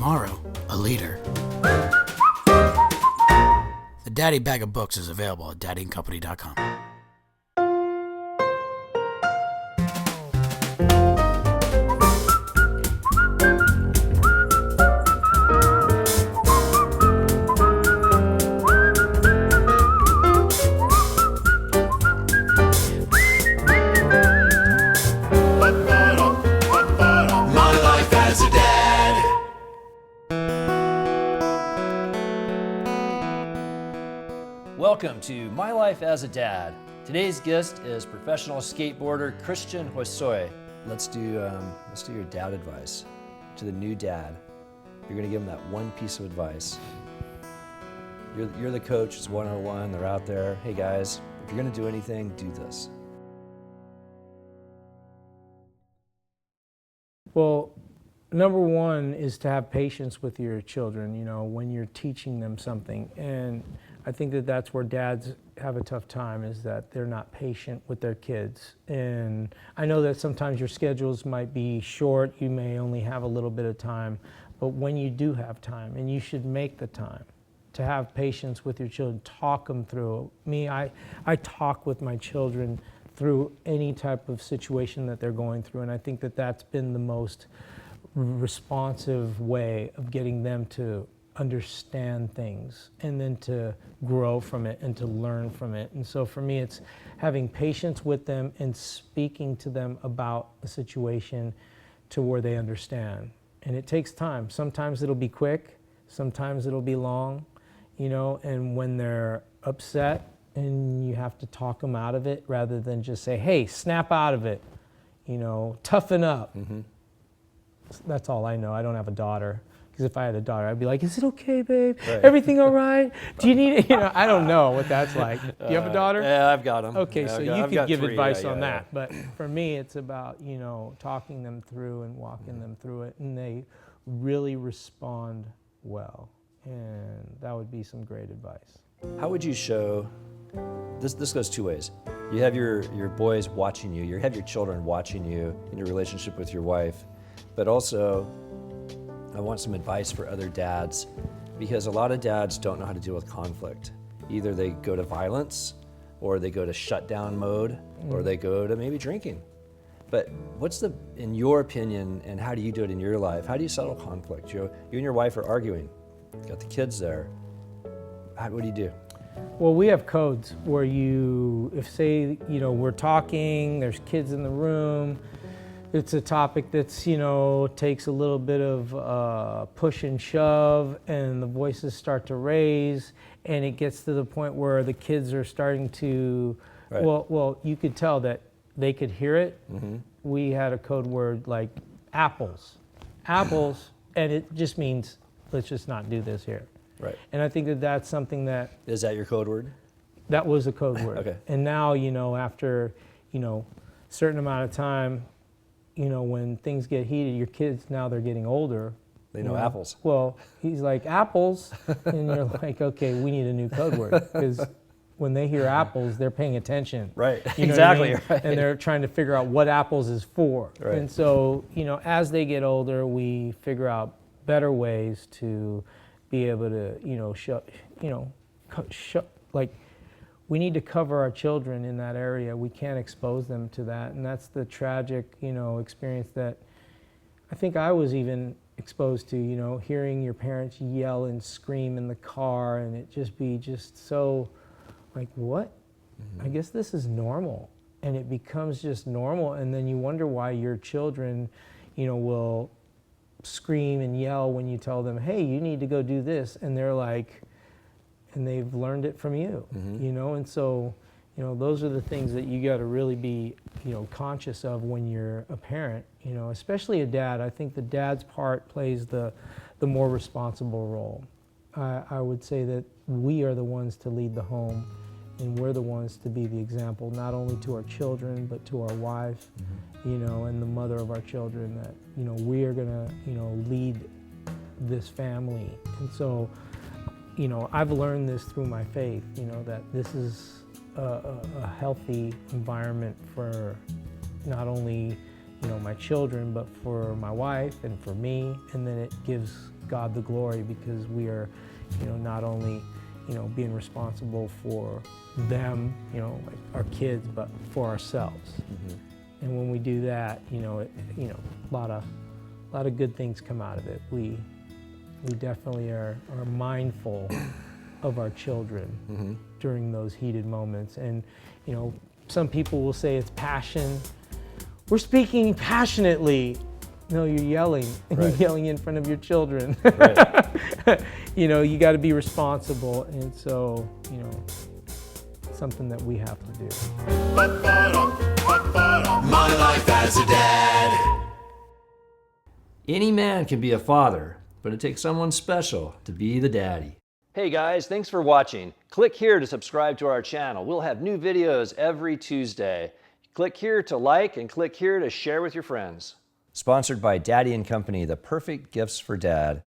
tomorrow a leader. The Daddy Bag of Books is available at daddyandcompany.com. Welcome to My Life as a Dad. Today's guest is professional skateboarder Christian Hosoi. Let's do your dad advice to the new dad. You're going to give them that one piece of advice. You're the coach. It's 101. They're out there. Hey guys, if you're going to do anything, do this. Well, number one is to have patience with your children, when you're teaching them something. And I think that that's where dads have a tough time, is that they're not patient with their kids. And I know that sometimes your schedules might be short, you may only have a little bit of time, but when you do have time, and you should make the time to have patience with your children, talk them through. I talk with my children through any type of situation that they're going through, and I think that that's been the most responsive way of getting them to understand things and then to grow from it and to learn from it. And so for me, it's having patience with them and speaking to them about a situation to where they understand. And it takes time. Sometimes it'll be quick, sometimes it'll be long, and when they're upset and you have to talk them out of it rather than just say, hey, snap out of it, toughen up. Mm-hmm. That's all I know. I don't have a daughter. Because if I had a daughter, I'd be like, is it okay, babe? Right. Everything all right? Do you need it? I don't know what that's like. Do you have a daughter? Yeah, I've got them. Okay, yeah, so you could give advice on that. But for me, it's about, talking them through and walking them through it. And they really respond well. And that would be some great advice. How would you show, this goes two ways. You have your boys watching you. You have your children watching you in your relationship with your wife. But also, I want some advice for other dads, because a lot of dads don't know how to deal with conflict. Either they go to violence, or they go to shutdown mode, or they go to maybe drinking. But what's in your opinion, and how do you do it in your life? How do you settle conflict? You and your wife are arguing. You got the kids there. What do you do? Well, we have codes where if we're talking, there's kids in the room, it's a topic that's, takes a little bit of push and shove, and the voices start to raise, and it gets to the point where the kids are starting to, right. Well, you could tell that they could hear it. Mm-hmm. We had a code word like apples, and it just means, let's just not do this here. Right. And I think that that's something that... Is that your code word? That was a code word. Okay. And now, after, certain amount of time, when things get heated, your kids, now they're getting older. They know apples. Well, he's like, apples, and you're like, okay, we need a new code word, because when they hear apples, they're paying attention. Right, exactly. Right. And they're trying to figure out what apples is for. Right. And so, as they get older, we figure out better ways to be able to, we need to cover our children in that area. We can't expose them to that. And that's the tragic, experience that I think I was even exposed to, hearing your parents yell and scream in the car, and it just so like, what? Mm-hmm. I guess this is normal. And it becomes just normal. And then you wonder why your children, will scream and yell when you tell them, hey, you need to go do this. And they're like, and they've learned it from you, mm-hmm. And so, those are the things that you got to really be, conscious of when you're a parent, especially a dad. I think the dad's part plays the more responsible role. I would say that we are the ones to lead the home, and we're the ones to be the example, not only to our children, but to our wife, mm-hmm. And the mother of our children, that, we are gonna, lead this family. And so, I've learned this through my faith, that this is a healthy environment for not only, my children, but for my wife and for me. And then it gives God the glory, because we are, not only, being responsible for them, like our kids, but for ourselves. And when we do that, a lot of good things come out of it. We definitely are mindful of our children during those heated moments. And, some people will say it's passion. We're speaking passionately. No, you're yelling, and Right. you're yelling in front of your children. Right. You got to be responsible, and so, something that we have to do. My life as a dad. Any man can be a father, but it takes someone special to be the daddy. Hey guys, thanks for watching. Click here to subscribe to our channel. We'll have new videos every Tuesday. Click here to like and click here to share with your friends. Sponsored by Daddy & Company, the perfect gifts for dad.